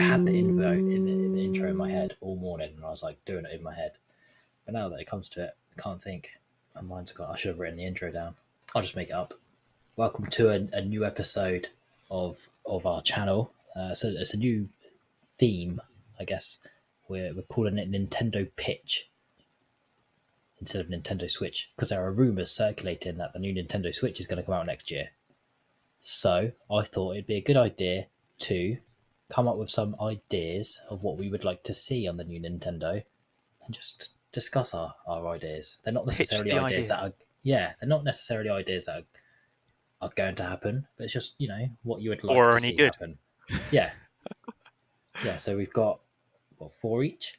had the info in the intro in my head all morning, and I was like doing it in my head. But now that it comes to it, I can't think. My mind's gone. I should have written the intro down. I'll just make it up. Welcome to a new episode of our channel. So it's a new theme, I guess. We're calling it Nintendo Pitch instead of Nintendo Switch, because there are rumours circulating that the new Nintendo Switch is going to come out next year. So I thought it'd be a good idea to come up with some ideas of what we would like to see on the new Nintendo and just discuss our ideas. They're not Pitch necessarily the ideas ideas. that are, they're not necessarily ideas that are going to happen, but it's just, what you would like Or to are any see good? happen. Yeah. Yeah. So we've got, four each?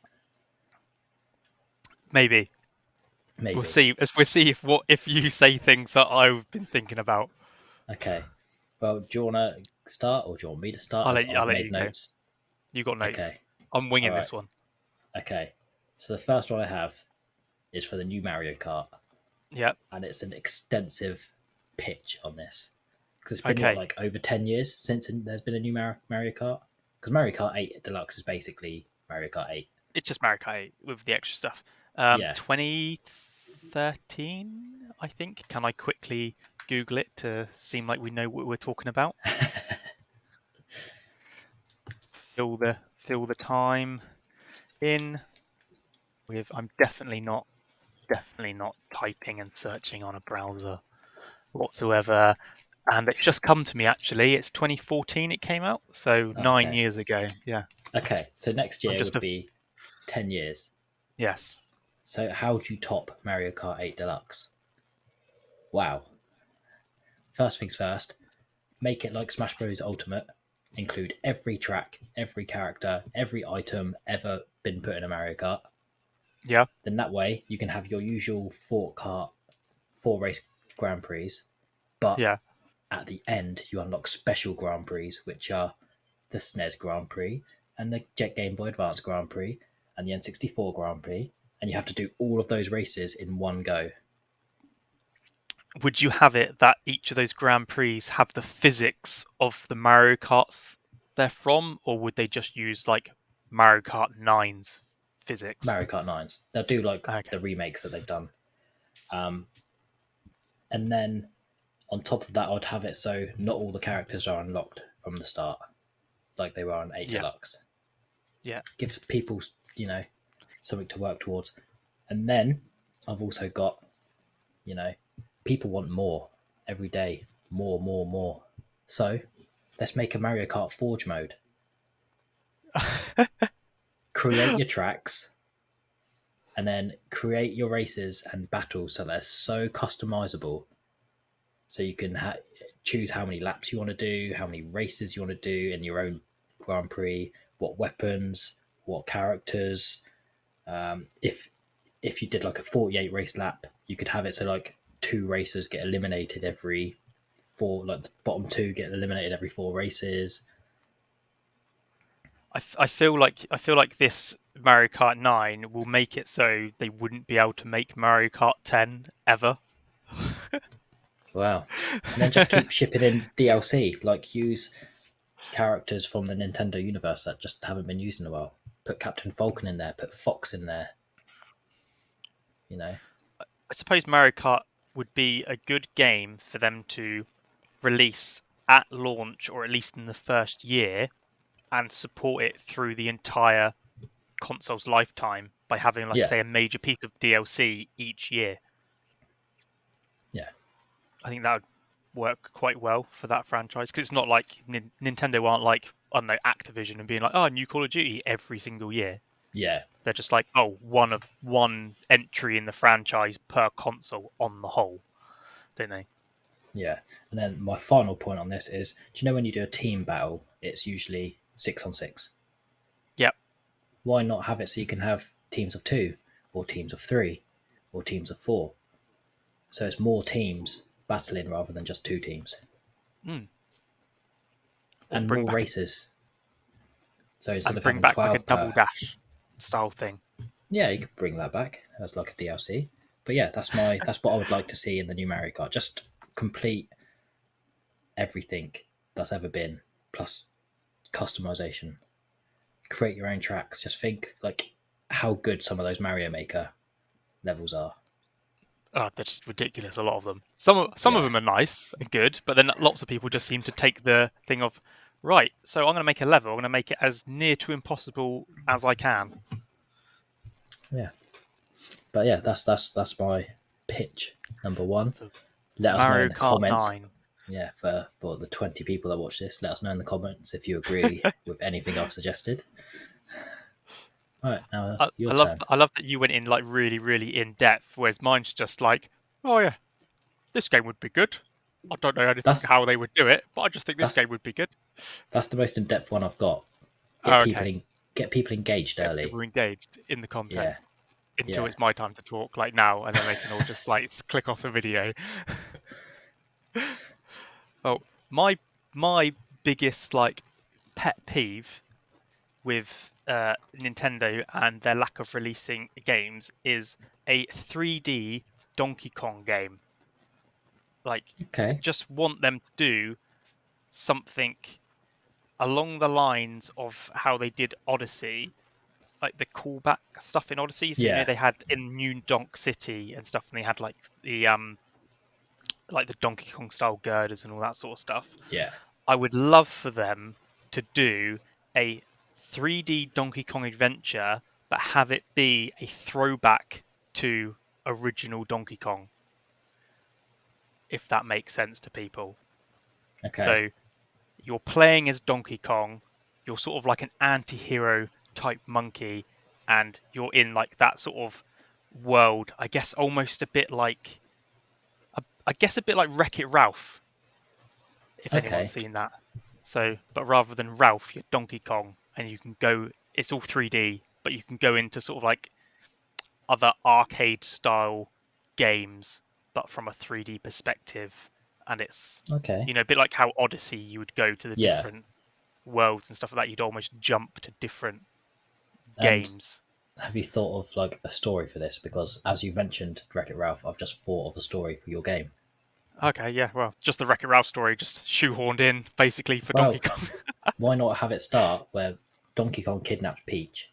Maybe. Maybe. We'll see. We'll see if you say things that I've been thinking about. Okay. Well, do you want to start or do you want me to start I'll as let you. I'll I've let made you go. notes? You got notes. Okay. I'm All winging right. this one. Okay. So the first one I have is for the new Mario Kart, Yep. and it's an extensive pitch on this because it's been Okay. like over 10 years since there's been a new Mario Kart. Because Mario Kart 8 Deluxe is basically Mario Kart 8. It's just Mario Kart 8 with the extra stuff. Yeah. 2013, I think. Can I quickly Google it to seem like we know what we're talking about? Fill the time in with. I'm definitely not typing and searching on a browser whatsoever. And it's just come to me, actually. It's 2014 it came out, so 9 Okay. years ago. Yeah. Okay. So next I'm year just would be 10 years. Yes. So how do you top Mario Kart 8 Deluxe? Wow. First things first, make it like Smash Bros. Ultimate. Include every track, every character, every item ever been put in a Mario Kart. Yeah. Then that way you can have your usual four race Grand Prix, but Yeah. at the end you unlock special Grand Prix, which are the SNES Grand Prix and the Jet Game Boy Advance Grand Prix and the N64 Grand Prix, and you have to do all of those races in one go. Would you have it that each of those Grand Prix have the physics of the Mario Karts they're from, or would they just use like Mario Kart 9's physics? Mario Kart 9s. They'll do like Okay. the remakes that they've done. And then on top of that, I'd have it so not all the characters are unlocked from the start, like they were on 8 Yeah. Deluxe. Yeah. Gives people, something to work towards. And then I've also got, people want more every day. More, more, more. So let's make a Mario Kart Forge mode. Create your tracks and then create your races and battles so they're so customizable. So you can choose how many laps you want to do, how many races you want to do in your own Grand Prix, what weapons, what characters. If you did like a 48 race lap, you could have it so like 2 racers get eliminated every 4, like the bottom 2 get eliminated every 4 races. I feel like this Mario Kart 9 will make it so they wouldn't be able to make Mario Kart 10 ever. Wow. And then just keep shipping in DLC, like use characters from the Nintendo universe that just haven't been used in a while. Put Captain Falcon in there, put Fox in there. I suppose Mario Kart would be a good game for them to release at launch, or at least in the first year, and support it through the entire console's lifetime by having, like, Yeah. say, a major piece of DLC each year. Yeah. I think that would work quite well for that franchise, because it's not like Nintendo aren't like, I don't know, Activision and being like, oh, new Call of Duty every single year. Yeah. They're just like, oh, one entry in the franchise per console on the whole, don't they? Yeah. And then my final point on this is, do you know when you do a team battle, it's usually 6-on-6? Yep. Why not have it so you can have teams of 2 or teams of 3 or teams of 4? So it's more teams battling rather than just 2 teams. Mm. And more races. So instead And of bring having back like a 12 double per... dash style thing. Yeah, you could bring that back as like a DLC. But yeah, that's what I would like to see in the new Mario Kart. Just complete everything that's ever been, plus customization. create your own tracks. Just think like how good some of those Mario Maker levels are. Oh, they're just ridiculous. A lot of them. Some of Yeah, them are nice and good, but then lots of people just seem to take the thing of, right. So I'm going to make a level. I'm going to make it as near to impossible as I can. yeah. But yeah, that's my pitch number one. For Let us know Mario in the Kart comments. 9. Yeah, for the 20 people that watch this, let us know in the comments if you agree with anything I've suggested. All right, now I your love turn. I love that you went in like really really in depth, whereas mine's just like, oh yeah, this game would be good. I don't know anything That's how they would do it, but I just think this that's game would be good. that's the most in depth one I've got. Get Oh, people okay, in, get people engaged get early. people engaged in the Yeah, content until yeah. it's my time to talk, like now, and then they can all just like click off the video. Oh, my biggest like pet peeve with Nintendo and their lack of releasing games is a 3D Donkey Kong game. Like, I Okay. just want them to do something along the lines of how they did Odyssey, like the callback stuff in Odyssey. So Yeah, they had in New Donk City and stuff, and they had like the Donkey Kong style girders and all that sort of stuff. yeah. I would love for them to do a 3D Donkey Kong adventure, but have it be a throwback to original Donkey Kong, if that makes sense to people. Okay, So you're playing as Donkey Kong, you're sort of like an anti-hero type monkey, and you're in like that sort of world. I guess almost a bit like, I guess a bit like Wreck-It Ralph, if anyone's okay. seen that. So, but rather than Ralph, you're Donkey Kong, and you can go. It's all 3D, but you can go into sort of like other arcade style games, but from a 3D perspective. And it's, Okay. a bit like how Odyssey, you would go to the Yeah. different worlds and stuff like that. You'd almost jump to different And games. have you thought of like a story for this? Because as you mentioned Wreck It Ralph, I've just thought of a story for your game. Okay, yeah, well, just the Wreck-It Ralph story, just shoehorned in basically for Donkey Well, Kong. why not have it start where Donkey Kong kidnaps Peach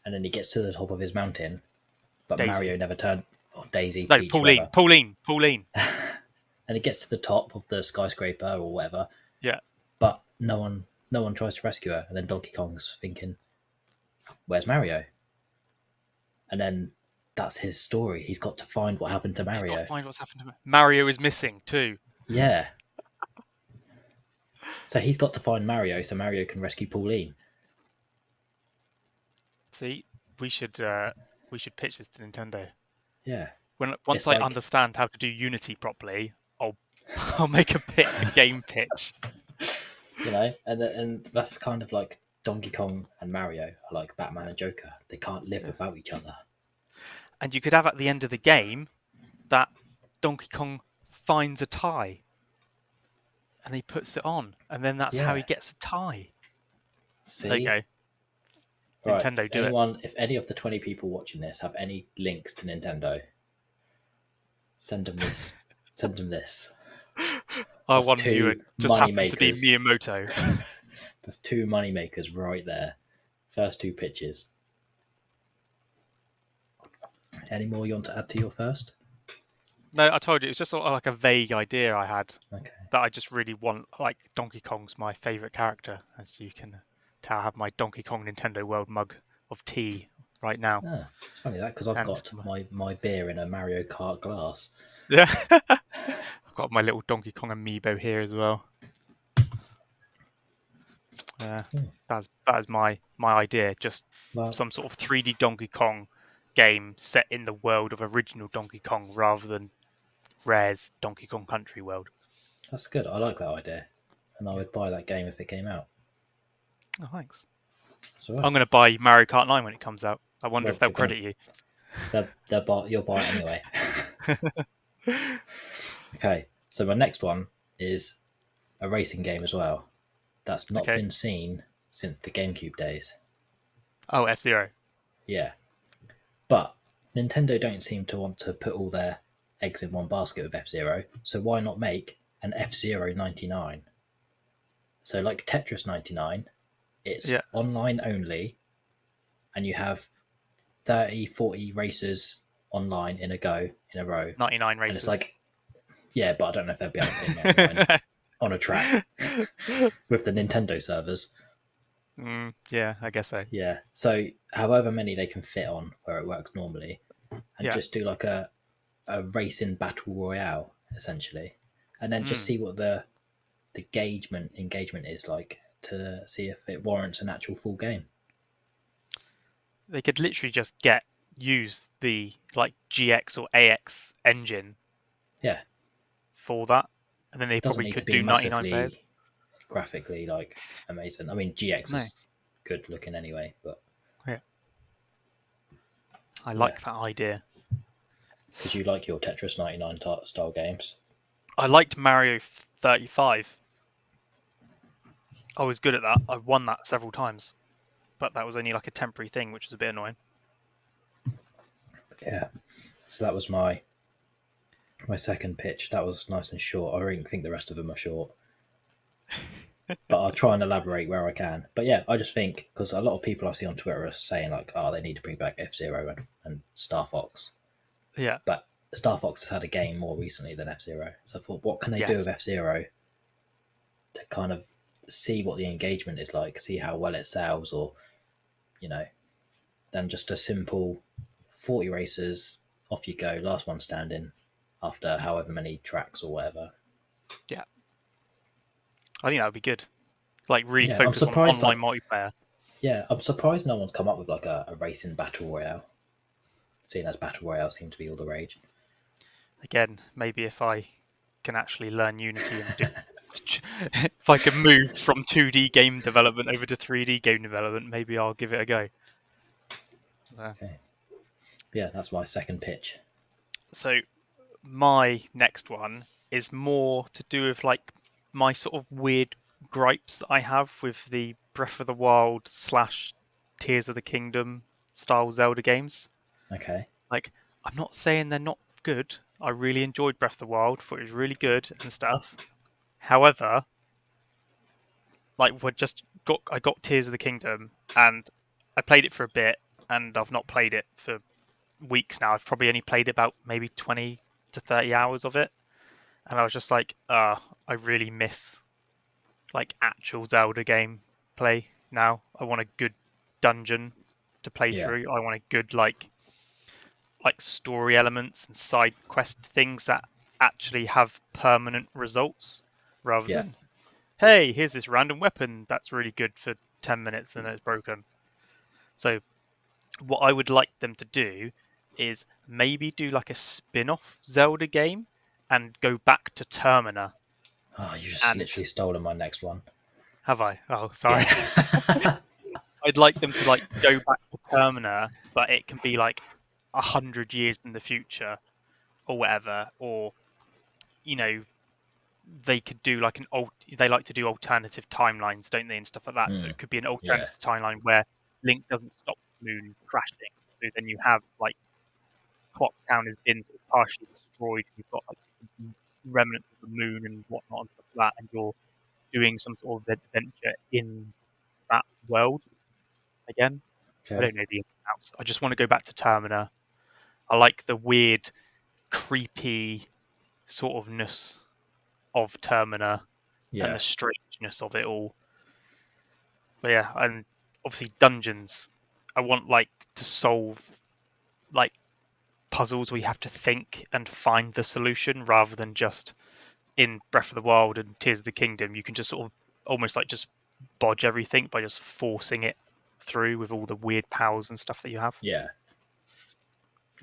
and then he gets to the top of his mountain, but Daisy. Mario never turned, or Daisy, No, Peach, Pauline. whoever, Pauline. Pauline. and he gets to the top of the skyscraper or whatever, Yeah. but no one tries to rescue her, and then Donkey Kong's thinking, "Where's Mario?" And then that's his story. He's got to find what happened to He's got to Mario. find what's happened to him. Mario is missing too. Yeah. So he's got to find Mario so Mario can rescue Pauline. See, we should pitch this to Nintendo. Yeah. Once It's I like, understand how to do Unity properly, I'll I'll make a game pitch. and that's kind of like Donkey Kong and Mario are like Batman and Joker. They can't live Yeah. without each other. And you could have at the end of the game that Donkey Kong finds a tie and he puts it on, and then that's how he Yeah. gets a tie. There you See? go. Right. Nintendo, do it. If any of the 20 people watching this have any links to Nintendo, send them this. Send them this. I That's wonder you. two It just money happens to be makers. Miyamoto. That's two money makers right there. First two pitches. Any more you want to add to your first? No, I told you, it's just sort of like a vague idea I had Okay. that I just really want. Like Donkey Kong's my favorite character, as you can tell. I have my Donkey Kong Nintendo World mug of tea right now, Ah, it's funny that because I've and got my beer in a Mario Kart glass. yeah, I've got my little Donkey Kong amiibo here as well. Hmm. That is my idea. Just Well, some sort of 3D Donkey Kong game set in the world of original Donkey Kong rather than Rare's Donkey Kong Country world. that's good. I like that idea, and I Yeah. would buy that game if it came out. Oh, thanks. That's all right. I'm going to buy Mario Kart 9 when it comes out. I wonder if Well, they'll credit you. you'll buy it anyway. Okay, so my next one is a racing game as well. That's not Okay. been seen since the GameCube days. Oh, F-Zero. Yeah, but Nintendo don't seem to want to put all their eggs in one basket with F Zero. So why not make an F Zero 99? So like Tetris 99, It's Yeah. online only, and you have 30, 40 races online in a row. 99 And it's races. like, yeah, but I don't know if they'll be able to fit 99 on a track with the Nintendo servers. Yeah, I guess so. Yeah. So however many they can fit on where it works normally, and Yeah. just do like a racing battle royale essentially, and then just Mm. see what the engagement is like to see if it warrants an actual full game. They could literally just use the like GX or AX engine Yeah, for that, and then they it doesn't probably need to could be do 99 players. massively graphically like amazing. I mean, GX No. is good looking anyway, but Yeah. I yeah, like that idea. because you like your Tetris 99 style games. I liked Mario 35. I was good at that. I won that several times, but that was only like a temporary thing, which was a bit annoying. Yeah, so that was my second pitch. That was nice and short. I really think the rest of them are short, but I'll try and elaborate where I can. But yeah, I just think because a lot of people I see on Twitter are saying like, oh, they need to bring back F-Zero and Star Fox, Yeah. but Star Fox has had a game more recently than F-Zero. So I thought, what can they do with Yes. F-Zero to kind of see what the engagement is like, see how well it sells, or you know, than just a simple 40 races, off you go, last one standing after however many tracks or whatever. Yeah. I think that would be good. Like really Yeah, I'm focus on surprised. online Like, multiplayer. yeah, I'm surprised no one's come up with like a racing battle royale, seeing as battle royale seem to be all the rage. Again, maybe if I can actually learn Unity and do, if I can move from 2D game development over to 3D game development, maybe I'll give it a go. Okay, yeah, that's my second pitch. So my next one is more to do with like my sort of weird gripes that I have with the Breath of the Wild slash Tears of the Kingdom style Zelda games. Okay, Like, I'm not saying they're not good. I really enjoyed Breath of the Wild, thought it was really good and stuff. However, like I got Tears of the Kingdom and I played it for a bit and I've not played it for weeks now. I've probably only played about maybe 20 to 30 hours of it. And I was just like, I really miss like actual Zelda game play now. I want a good dungeon to play yeah, through. I want a good like story elements and side quest things that actually have permanent results rather yeah. than hey, here's this random weapon that's really good for 10 minutes and then it's broken. So what I would like them to do is maybe do like a spin-off Zelda game and go back to Termina. Oh, you just And literally stolen my next one. have I? Oh, sorry. Yeah, I'd like them to like go back to Termina, but it can be like 100 years in the future or whatever, or you know, they could do like they like to do alternative timelines, don't they, and stuff like that. So mm, it could be an yeah, alternative timeline where Link doesn't stop the moon crashing. So then you have like Clock Town has been sort of partially destroyed. You've got like remnants of the moon and whatnot and stuff like that, and you're doing some sort of adventure in that world again. I okay, don't know the ins and outs. I just want to go back to Termina. I like the weird, creepy sort ofness of Termina and yeah, the strangeness of it all. But yeah, and obviously dungeons. I want like to solve like puzzles where you have to think and find the solution rather than just in Breath of the Wild and Tears of the Kingdom. You can just sort of almost like just bodge everything by just forcing it through with all the weird powers and stuff that you have. yeah.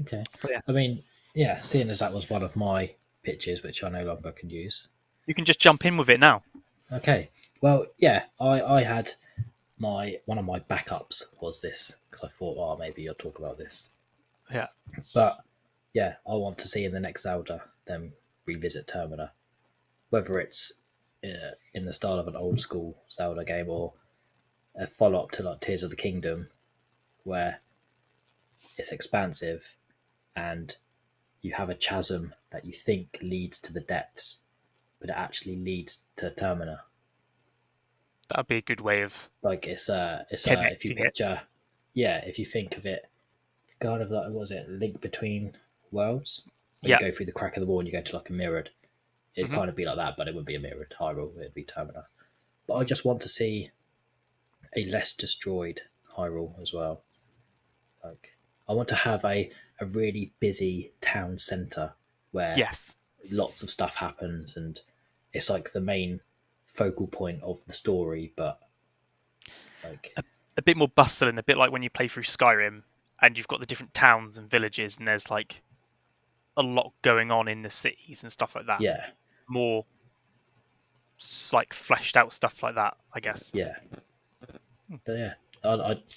Okay. But yeah, I mean, yeah, seeing as that was one of my pitches, which I no longer can use. you can just jump in with it now. Okay. Well, yeah, I had my one of my backups was this because I thought, oh, maybe you'll talk about this. Yeah. But yeah, I want to see in the next Zelda them revisit Termina, whether it's in the style of an old school Zelda game or a follow up to like Tears of the Kingdom, where it's expansive and you have a chasm that you think leads to the depths, but it actually leads to Termina. That'd be a good way of Like it's if you connecting it. picture, yeah, if you think of it, kind of like, what was it, Link Between Worlds, where you Yeah. go through the crack of the wall and you go to like a mirrored. It'd Hmm. kind of be like that, but it wouldn't be a mirrored Hyrule. It'd be Termina. But I Mm. just want to see a less destroyed Hyrule as well. Like I want to have a really busy town centre where Yes. lots of stuff happens and it's like the main focal point of the story, but like A bit more bustling, a bit like when you play through Skyrim and you've got the different towns and villages, and there's like a lot going on in the cities and stuff like that. yeah, More like fleshed out stuff like that, I guess. yeah, but yeah.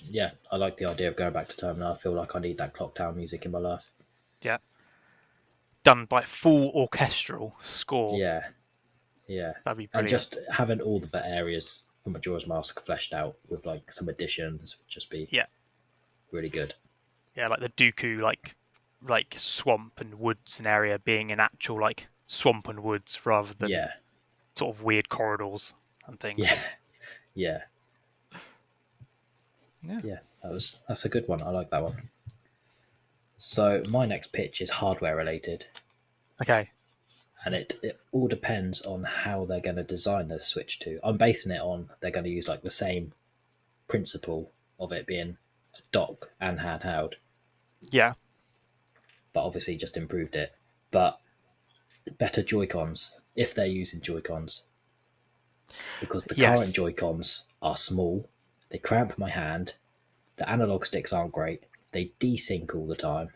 Yeah, I like the idea of going back to Terminal. I feel like I need that clock town music in my life. Yeah. Done by full orchestral score. Yeah, yeah, That'd be and brilliant. just having all the areas from Majora's Mask fleshed out with like some additions would just be Yeah. really good. Yeah, like the Dooku like swamp and woods and area being an actual like swamp and woods rather than Yeah, sort of weird corridors and yeah, things. yeah, Yeah. yeah. That's a good one. I like that one. So my next pitch is hardware related, Okay. and it all depends on how they're going to design the Switch 2. I'm basing it on they're going to use like the same principle of it being a dock and handheld, Yeah. but obviously just improved it. But better Joy Cons if they're using Joy Cons, because the current Yes. Joy Cons are small, they cramp my hand, the analog sticks aren't great, they desync all the time.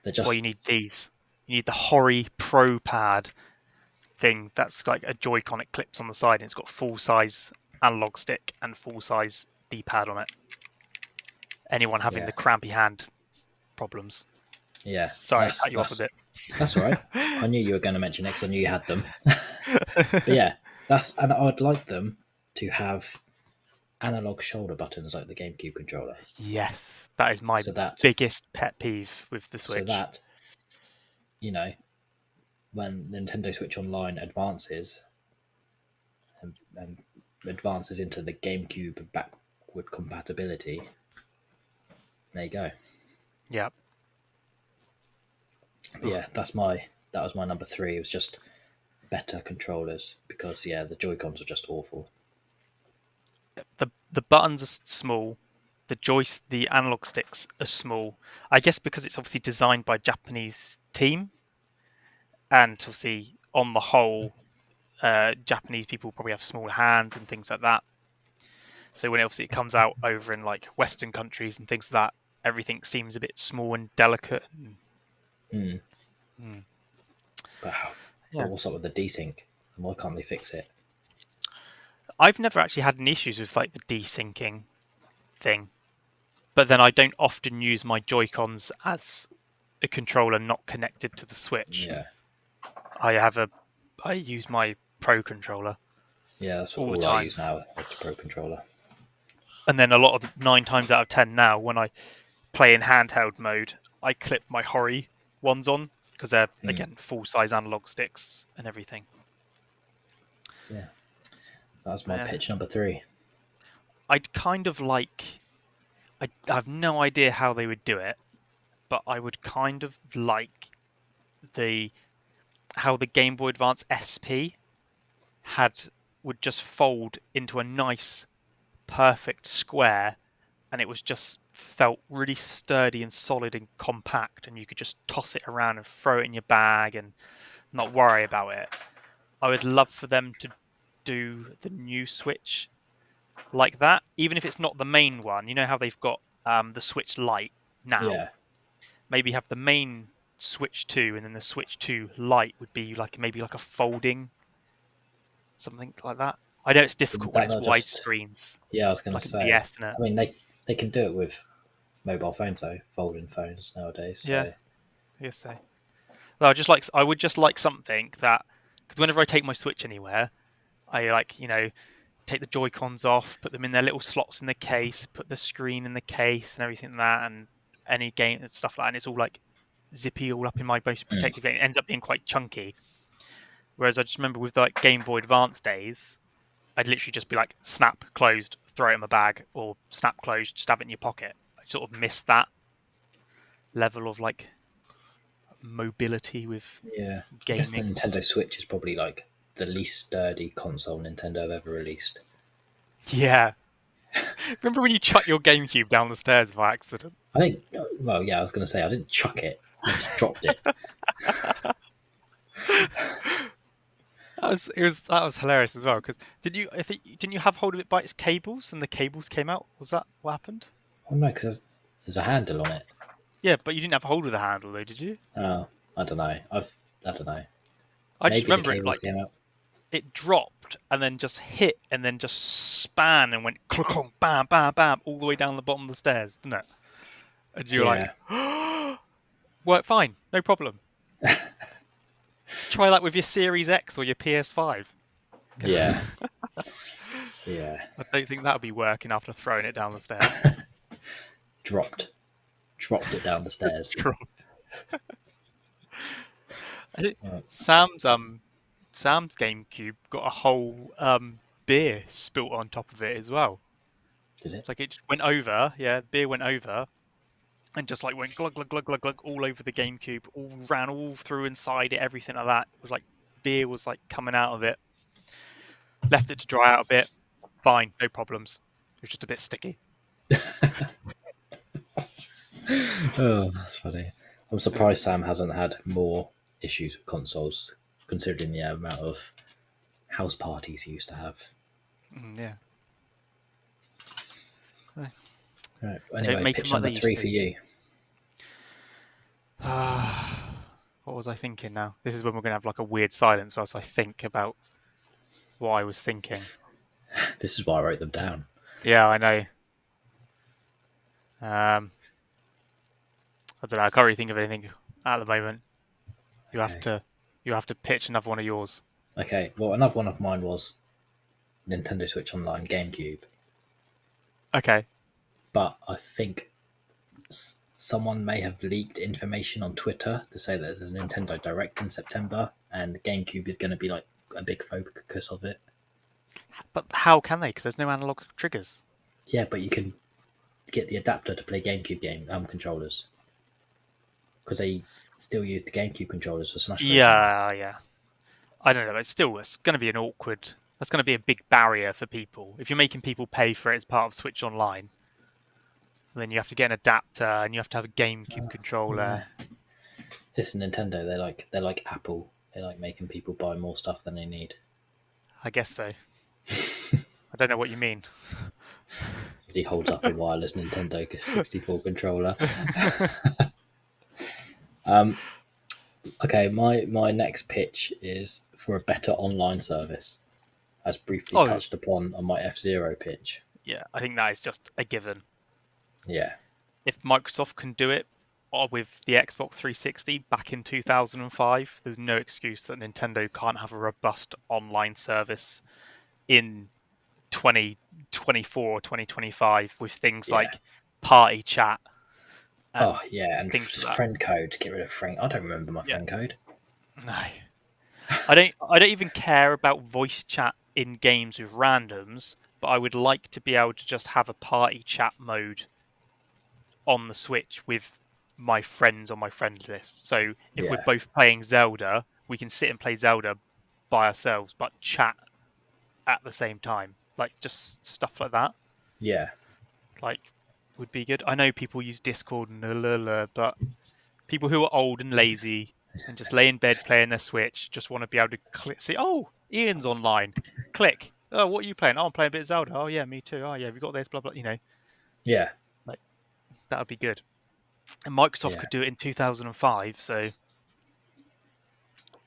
They're That's why you just, need these. You need the Hori Pro Pad thing that's like a Joy-Con. It clips on the side and it's got full size analog stick and full size D-pad on it. Anyone having yeah, the crampy hand problems. yeah. Sorry, I cut you off a bit. That's all right. I knew you were going to mention it because I knew you had them. But yeah, and I'd like them to have analog shoulder buttons like the GameCube controller, Yes, that is my so that biggest pet peeve with the so Switch. that you know when Nintendo Switch Online advances and advances into the GameCube backward compatibility, there you go. Yeah. But Ugh. yeah, that was my number three. It was just better controllers because yeah, the Joy Cons are just awful. The buttons are small. The analog sticks are small. I guess because it's obviously designed by a Japanese team, and obviously on the whole, Japanese people probably have smaller hands and things like that. So when it comes out over in like Western countries and things like that, everything seems a bit small and delicate. Mm. Mm. But Yeah, what's up with the desync? And why can't they fix it? I've never actually had any issues with like the desyncing thing, but then I don't often use my Joy Cons as a controller not connected to the Switch. Yeah, I have a I use my Pro controller yeah, that's all the all I time, use now is the Pro controller. and then a lot of 9 times out of 10 now when I play in handheld mode, I clip my Hori ones on because they're Mm. again full size analog sticks and everything. Yeah, that's my Yeah, pitch number three. I'd kind of like. I have no idea how they would do it, but I would kind of like the how the Game Boy Advance SP had would just fold into a nice, perfect square, and it was just felt really sturdy and solid and compact, and you could just toss it around and throw it in your bag and not worry about it. I would love for them to do the new Switch like that, even if it's not the main one. You know how they've got the Switch Lite now. Yeah, Maybe have the main Switch 2, and then the Switch 2 Lite would be like maybe like a folding something like that. I know it's difficult when that it's they'll wide just screens, yeah. I was gonna like a say. DS, isn't it? I mean, they can do it with mobile phones though, folding phones nowadays. Yeah, So I guess so. I would just like something that because whenever I take my Switch anywhere, I like take the Joy Cons off, put them in their little slots in the case, put the screen in the case and everything like that, and any game and stuff like that. And it's all like zippy all up in my most mm, protective game. It ends up being quite chunky. Whereas I just remember with like Game Boy Advance days, I'd literally just be like, snap, closed, throw it in my bag, or snap, closed, stab it in your pocket. I sort of miss that level of like mobility with Yeah, I guess the gaming. Nintendo Switch is probably like the least sturdy console Nintendo have ever released. Yeah. Remember when you chucked your GameCube down the stairs by accident? I think. Well, yeah, I was going to say I didn't chuck it. I just dropped it. That was hilarious as well. Because didn't you have hold of it by its cables and the cables came out? Was that what happened? Oh no, because there's a handle on it. Yeah, but you didn't have hold of the handle though, did you? Oh, I don't know. I don't know. I just Maybe the remember it cables like came out. it dropped and then just hit and then just span and went clunk, bam, bam, bam, all the way down the bottom of the stairs, didn't it? And you were like, Yeah, worked fine, no problem. Try that with your Series X or your PS5. yeah, yeah. I don't think that would be working after throwing it down the stairs. Dropped, dropped it down the stairs. I think Right. Sam's GameCube got a whole beer spilt on top of it as well. Did it? Like it just went over, yeah, beer went over and just like went glug glug glug glug glug all over the GameCube, all ran all through inside it, everything like that. It was like beer was like coming out of it. Left it to dry out a bit. Fine, no problems. It was just a bit sticky. Oh, that's funny. I'm surprised Sam hasn't had more issues with consoles, considering the amount of house parties he used to have. Yeah. Right. They don't Anyway, make them pitch like number they used 3 to. for you. What was I thinking now? This is when we're going to have like a weird silence whilst I think about what I was thinking. This is why I wrote them down. Yeah, I know. I don't know. I can't really think of anything at the moment. You have Okay. to pitch another one of yours. Okay. Well, another one of mine was Nintendo Switch Online GameCube, Okay. but I think someone may have leaked information on Twitter to say that there's a Nintendo Direct in September, and GameCube is going to be like a big focus of it. But how can they? Because there's no analog triggers. Yeah, but you can get the adapter to play GameCube controllers because they still use the GameCube controllers for Smash Bros. Now. Yeah. I don't know. It's going to be an awkward. That's going to be a big barrier for people. If you're making people pay for it as part of Switch Online, then you have to get an adapter and you have to have a GameCube controller. Yeah. This is Nintendo. They're like Apple. They like making people buy more stuff than they need. I guess so. I don't know what you mean. As he holds up a wireless Nintendo 64 controller. Okay, my next pitch is for a better online service, as briefly Oh, touched upon on my F-Zero pitch. yeah. I think that is just a given. Yeah, If Microsoft can do it with the Xbox 360 back in 2005, there's no excuse that Nintendo can't have a robust online service in 2024 or 2025 with things yeah. like party chat and Oh yeah, and things like that. friend code. Get rid of friend. I don't remember my Yeah, friend code. no, I don't even care about voice chat in games with randoms, but I would like to be able to just have a party chat mode on the Switch with my friends on my friend list. So if we're Yeah, both playing Zelda, we can sit and play Zelda by ourselves, but chat at the same time. Like just stuff like that. yeah, Like would be good. I know people use Discord and but people who are old and lazy and just lay in bed playing their Switch just want to be able to click, see, oh, Ian's online. Click. Oh, what are you playing? Oh, I'm playing a bit of Zelda. Oh, yeah, me too. Oh, yeah, we got this, blah, blah. yeah, Like that would be good. And Microsoft yeah. could do it in 2005. So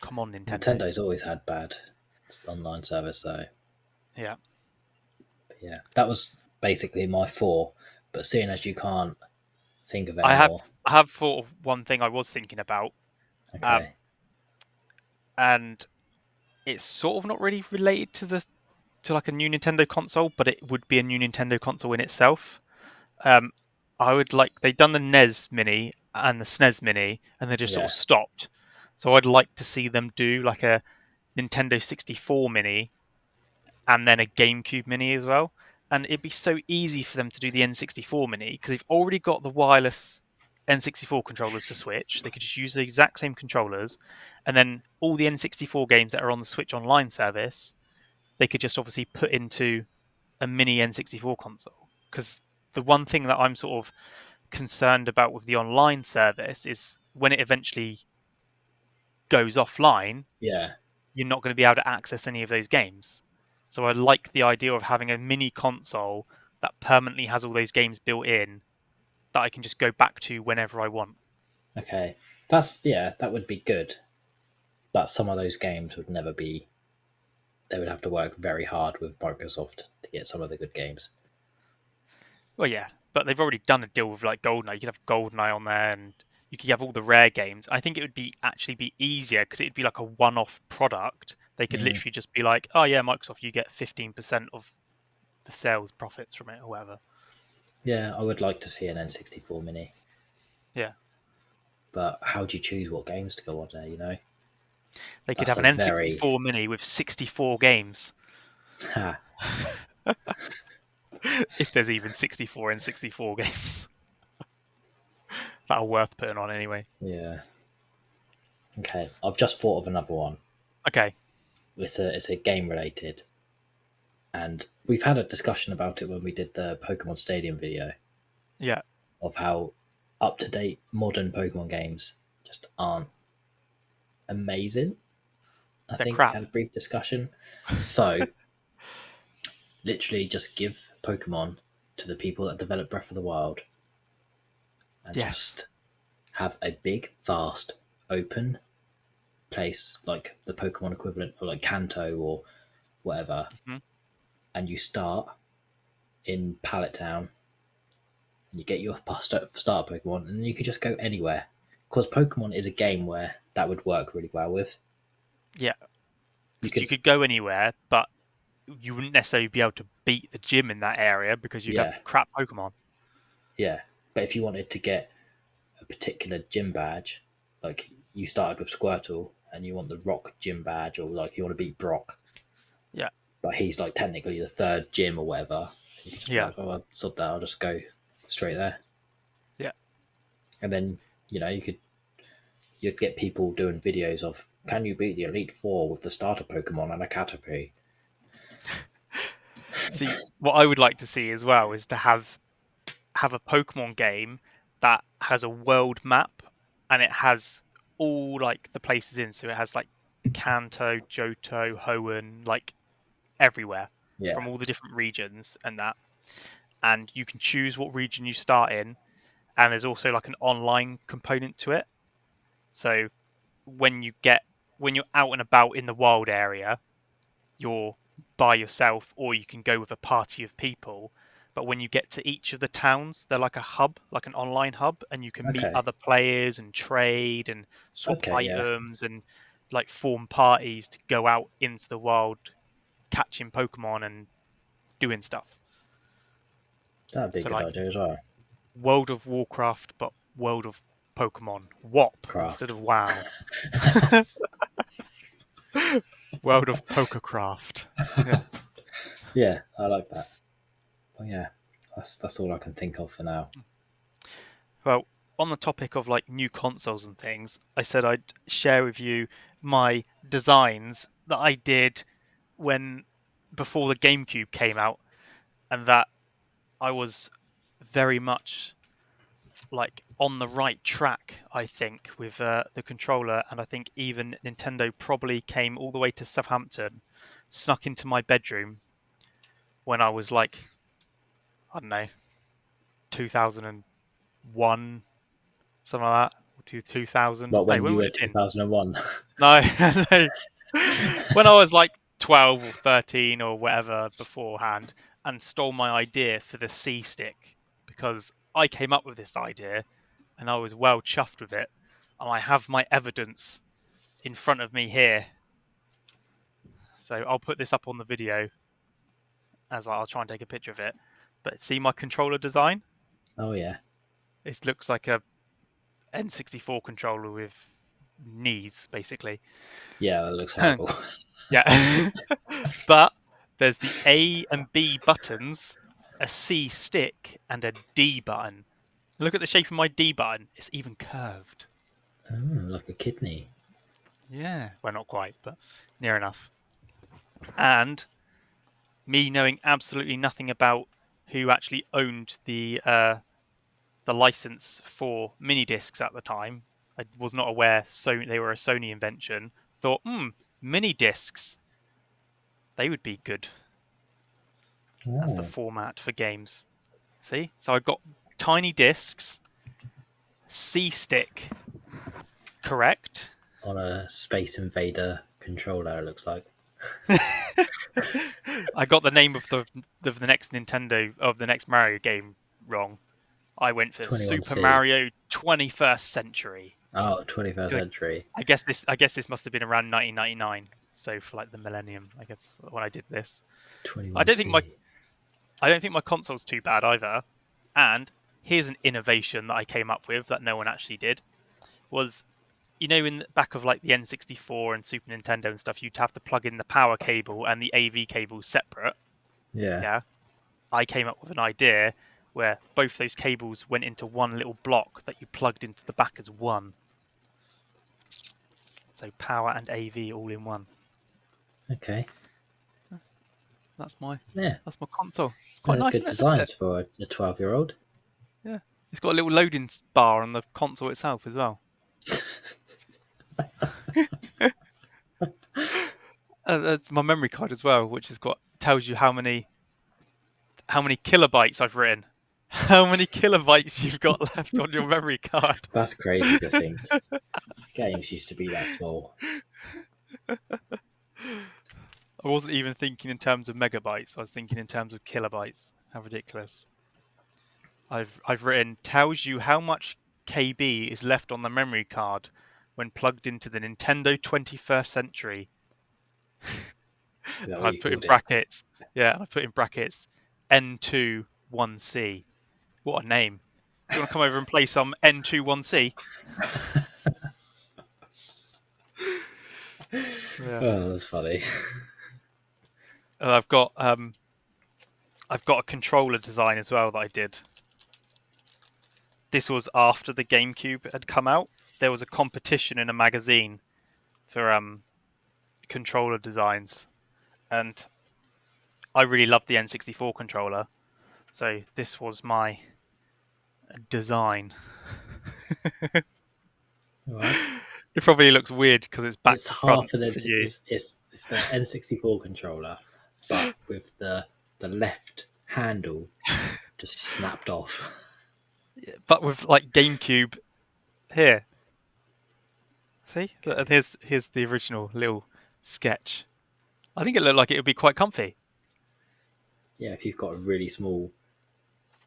come on, Nintendo. Nintendo's always had bad online service though. Yeah. But yeah, that was basically my four. But seeing as you can't think of I any have more, I have thought of one thing I was thinking about, okay, and it's sort of not really related to like a new Nintendo console, but it would be a new Nintendo console in itself. Um, I would like they've done the NES Mini and the SNES Mini, and they just sort yeah, of stopped. So I'd like to see them do like a Nintendo 64 Mini and then a GameCube Mini as well. And it'd be so easy for them to do the N64 Mini because they've already got the wireless N64 controllers for Switch. They could just use the exact same controllers, and then all the N64 games that are on the Switch Online service, they could just obviously put into a mini N64 console. Because the one thing that I'm sort of concerned about with the online service is when it eventually goes offline, Yeah. you're not going to be able to access any of those games. So I like the idea of having a mini console that permanently has all those games built in that I can just go back to whenever I want. Okay. That's yeah. That would be good. But some of those games would never be. They would have to work very hard with Microsoft to get some of the good games. Well, yeah, but they've already done a deal with like GoldenEye. You could have GoldenEye on there, and you could have all the rare games. I think it would be actually be easier because it'd be like a one-off product. They could Mm. literally just be like, "Oh yeah, Microsoft, you get 15% of the sales profits from it, or whatever." Yeah, I would like to see an N64 Mini, Yeah, but how do you choose what games to go on there? You know, they could that's have a an very N64 Mini with 64 games, ha, if there's even 64 N64 games. That are worth putting on anyway. yeah. Okay, I've just thought of another one. Okay, It's a game related, and we've had a discussion about it when we did the Pokemon Stadium video yeah, of how up to date modern Pokemon games just aren't amazing. I they're think we crap. had a brief discussion. So, literally, just give Pokemon to the people that developed Breath of the Wild and Yes. just have a big, vast, open place like the Pokemon equivalent or like Kanto or whatever, Hmm. and you start in Pallet Town and you get your starter Pokemon, and you could just go anywhere. Because Pokemon is a game where that would work really well with. Yeah, You because you could, could go anywhere, but you wouldn't necessarily be able to beat the gym in that area because you'd yeah, have crap Pokemon. yeah. But if you wanted to get a particular gym badge, like you started with Squirtle and you want the Rock gym badge, or like you want to beat Brock, Yeah, but he's like technically the third gym or whatever, you could just be yeah, like, oh, I'll sort that, I'll just go straight there. yeah. And then, you'd get people doing videos of, can you beat the Elite Four with the starter Pokemon and a Caterpie? See, what I would like to see as well is to have a Pokemon game that has a world map and it has all like the places in. So it has like Kanto, Johto, Hoenn, like everywhere Yeah. from all the different regions and that. And you can choose what region you start in. And there's also like an online component to it. So when when you're out and about in the wild area, you're by yourself or you can go with a party of people. But when you get to each of the towns, they're like a hub, like an online hub, and you can meet Okay. other players and trade and swap Okay. Yeah. items and like form parties to go out into the wild catching Pokemon and doing stuff. That'd be a So good like idea as well. World of Warcraft, but World of Pokemon. WOP instead Craft. of WoW. World of Pokercraft. Yeah. Yeah, I like that. Well, yeah, that's all I can think of for now. Well, on the topic of like new consoles and things, I said I'd share with you my designs that I did when before the GameCube came out, and that I was very much like on the right track, I think, with the controller, and I think even Nintendo probably came all the way to Southampton, snuck into my bedroom when I was like, I don't know, 2001, something like that, or 2000. But No, when when you would were it have been? 2001. No, no. When I was like 12 or 13 or whatever beforehand, and stole my idea for the C stick because I came up with this idea and I was well chuffed with it. And I have my evidence in front of me here. So I'll put this up on the video as I'll try and take a picture of it. But see my controller design? Oh yeah, It looks like a N64 controller with knees, basically. yeah, that looks horrible. Yeah. But There's the A and B buttons, a C stick, and a D button. Look at the shape of my D button. It's even curved. Like a kidney. Yeah. Well, not quite, but near enough. And me knowing absolutely nothing about who actually owned the license for mini discs at the time. I was not aware they were a Sony invention. Thought, mini discs, they would be good as the Oh, format for games. See? So I got tiny discs, C stick, correct. on a Space Invader controller, it looks like. I got the name of the next the next Mario game wrong. I went for Super 21C. Mario 21st Century. Oh, 21st century. I guess this must have been around 1999. So for like the millennium, I guess when I did this. I don't think my 21C. I don't think my console's too bad either. And here's an innovation that I came up with that no one actually did. Was in the back of like the N64 and Super Nintendo and stuff, you'd have to plug in the power cable and the AV cable separate. Yeah. Yeah. I came up with an idea where both those cables went into one little block that you plugged into the back as one. So power and AV all in one. Okay. That's my Yeah. console. It's quite nice, Good isn't it? Look at it. designs for a 12-year-old. Yeah. It's got a little loading bar on the console itself as well. That's my memory card as well, which tells you how many kilobytes I've written. How many kilobytes you've got left on your memory card. That's crazy to think. Games used to be that small. I wasn't even thinking in terms of megabytes. I was thinking in terms of kilobytes. How ridiculous. I've written tells you how much KB is left on the memory card when plugged into the Nintendo 21st Century. Is that And what I've you put in called it? brackets. Yeah, I put in brackets N21C. What a name. Do you want to come over and play some N21C? Yeah. Oh, that's funny. And I've got a controller design as well that I did. This was after the GameCube had come out. There was a competition in a magazine for controller designs, and I really loved the N64 controller. So this was my design. Right. It probably looks weird because it's back It's to front half an for you. it's the N64 controller, but with the left handle just snapped off. But with like GameCube here. See? Okay. And here's the original little sketch. I think it looked like it would be quite comfy. Yeah, if you've got a really small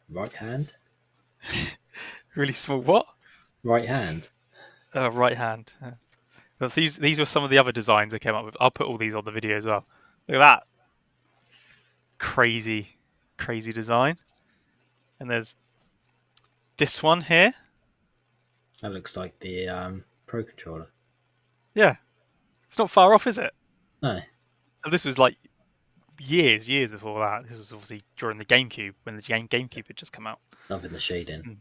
right hand. Really small. What? Right hand. Right hand. But these were some of the other designs I came up with. I'll put all these on the video as well. Look at that. Crazy, crazy design. And there's this one here. That looks like the Pro controller. Yeah. It's not far off, is it? No. And this was like years before that. This was obviously during the GameCube, when the GameCube had just come out. Loving the shading.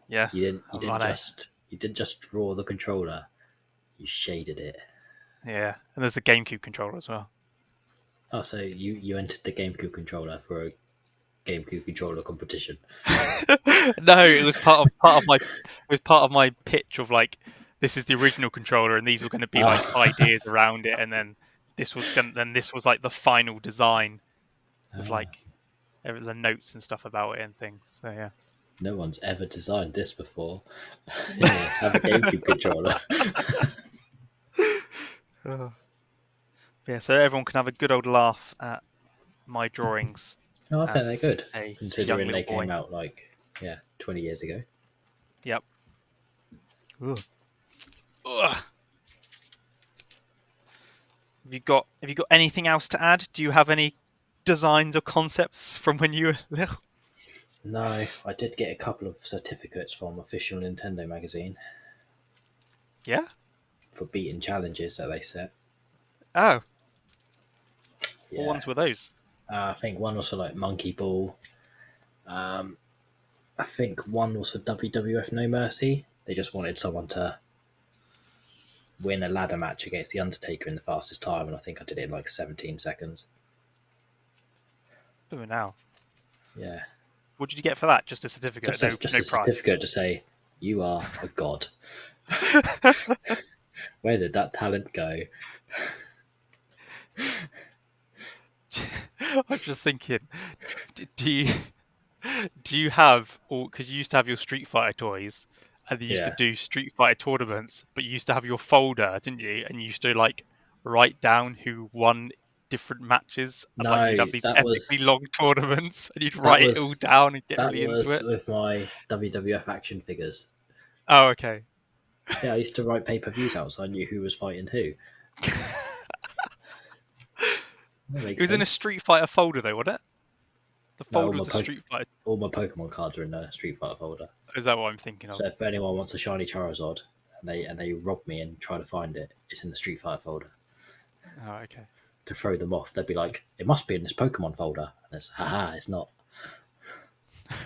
Yeah. You didn't just draw the controller. You shaded it. Yeah. And there's the GameCube controller as well. Oh, so you entered the GameCube controller for a GameCube controller competition. No, it was part of my pitch of like, this is the original controller and these were going to be like ideas around it, and then this was like the final design with like the notes and stuff about it and things. So yeah. No one's ever designed this before. Yeah, have a GameCube controller. Yeah, so everyone can have a good old laugh at my drawings. No, I think they're As good, a young considering little they boy. came out 20 years ago. Yep. Ugh. Ugh. Have you got anything else to add? Do you have any designs or concepts from when you were little? No, I did get a couple of certificates from Official Nintendo magazine Yeah. for beating challenges that they set. Oh. Yeah. What ones were those? I think one was for like Monkey Ball. I think one was for WWF No Mercy. They just wanted someone to win a ladder match against The Undertaker in the fastest time, and I think I did it in like 17 seconds. Oh, now. Yeah. What did you get for that? Just a certificate, Just no a prize. certificate to say, you are a god. Where did that talent go? I'm just thinking, do you have all, because you used to have your Street Fighter toys and you used to Yeah. do Street Fighter tournaments, but you used to have your folder, didn't you? And you used to like write down who won different matches, and like you'd No, have these epically long tournaments, and you'd that write it all was down and get that really into was it. with my WWF action figures. Oh, okay. Yeah, I used to write pay-per-views out, so I knew who was fighting who. That It makes was in a sense. Street Fighter folder though, wasn't it? The No, folder was a Street Fighter. all my Pokemon cards are in the Street Fighter folder. Is that what I'm thinking of? So if anyone wants a shiny Charizard and they rob me and try to find it, it's in the Street Fighter folder. Oh, okay. To throw them off, they'd be like, "It must be in this Pokemon folder." And it's haha, it's not. I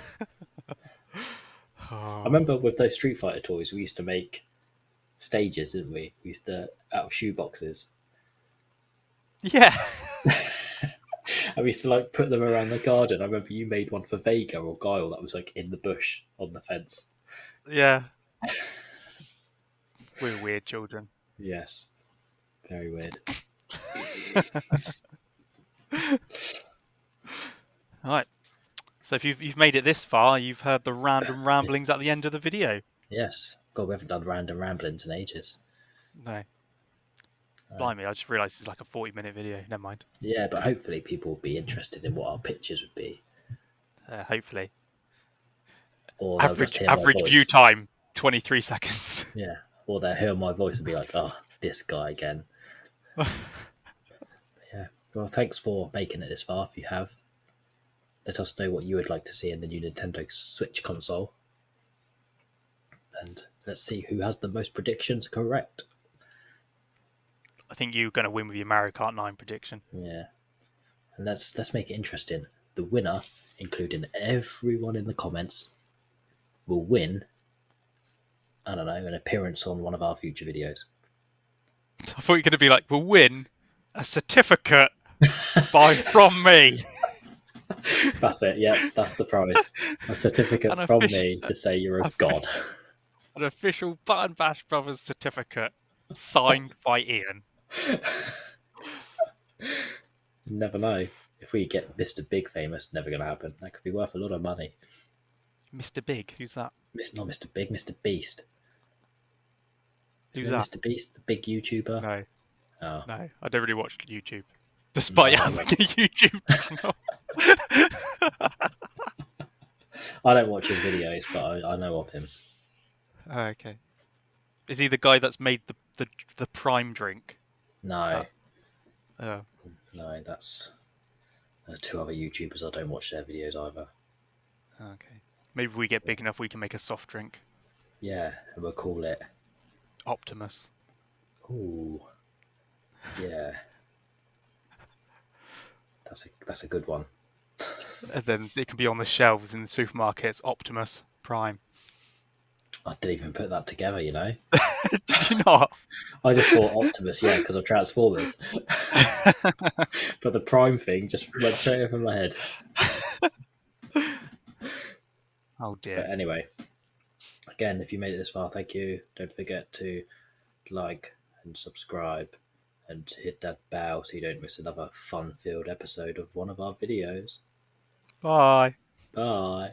Oh. remember with those Street Fighter toys, we used to make stages, didn't we? We used to out of shoe boxes. Yeah. I used to like put them around the garden. I remember you made one for Vega or Guile that was like in the bush on the fence. Yeah. We're weird children. Yes, very weird. All right. So if you've made it this far, you've heard the random ramblings at the end of the video. Yes, God, we haven't done random ramblings in ages. No. Blimey, I just realised it's like a 40-minute video. Never mind. Yeah, but hopefully people will be interested in what our pictures would be, Hopefully. or they'll just hear my Average view voice. time, 23 seconds. Yeah, or they'll hear my voice and be like, "Oh, this guy again." Yeah. Well, thanks for making it this far. If you have, let us know what you would like to see in the new Nintendo Switch console, and let's see who has the most predictions correct. I think you're going to win with your Mario Kart 9 prediction. Yeah, and let's make it interesting. The winner, including everyone in the comments, will win. I don't know, an appearance on one of our future videos. I thought you were going to be like, we'll win a certificate from me. That's it. Yeah, that's the prize. A certificate from me to say you're a god. An official Button Bash Brothers certificate signed by Iain. You never know. If we get Mr. Big famous, never going to happen. That could be worth a lot of money. Mr. Big, who's that? Not Mr. Big, Mr. Beast. Who's that? Mr. Beast, the big YouTuber? No. Oh. No, I don't really watch YouTube. Despite having a YouTube channel. I don't watch his videos, but I know of him. Oh, okay. Is he the guy that's made the prime drink? No. Oh. No, that's two other YouTubers. I don't watch their videos either. Okay. Maybe we get big enough we can make a soft drink. Yeah, and we'll call it Optimus. Ooh. Yeah. That's a good one. And then it can be on the shelves in the supermarkets. Optimus Prime. I didn't even put that together, you know. Did you not? I just thought Optimus, yeah, because of Transformers. But the Prime thing just went straight over my head. Oh dear. But anyway, again, if you made it this far, thank you. Don't forget to like and subscribe and hit that bell so you don't miss another fun-filled episode of one of our videos. Bye. Bye.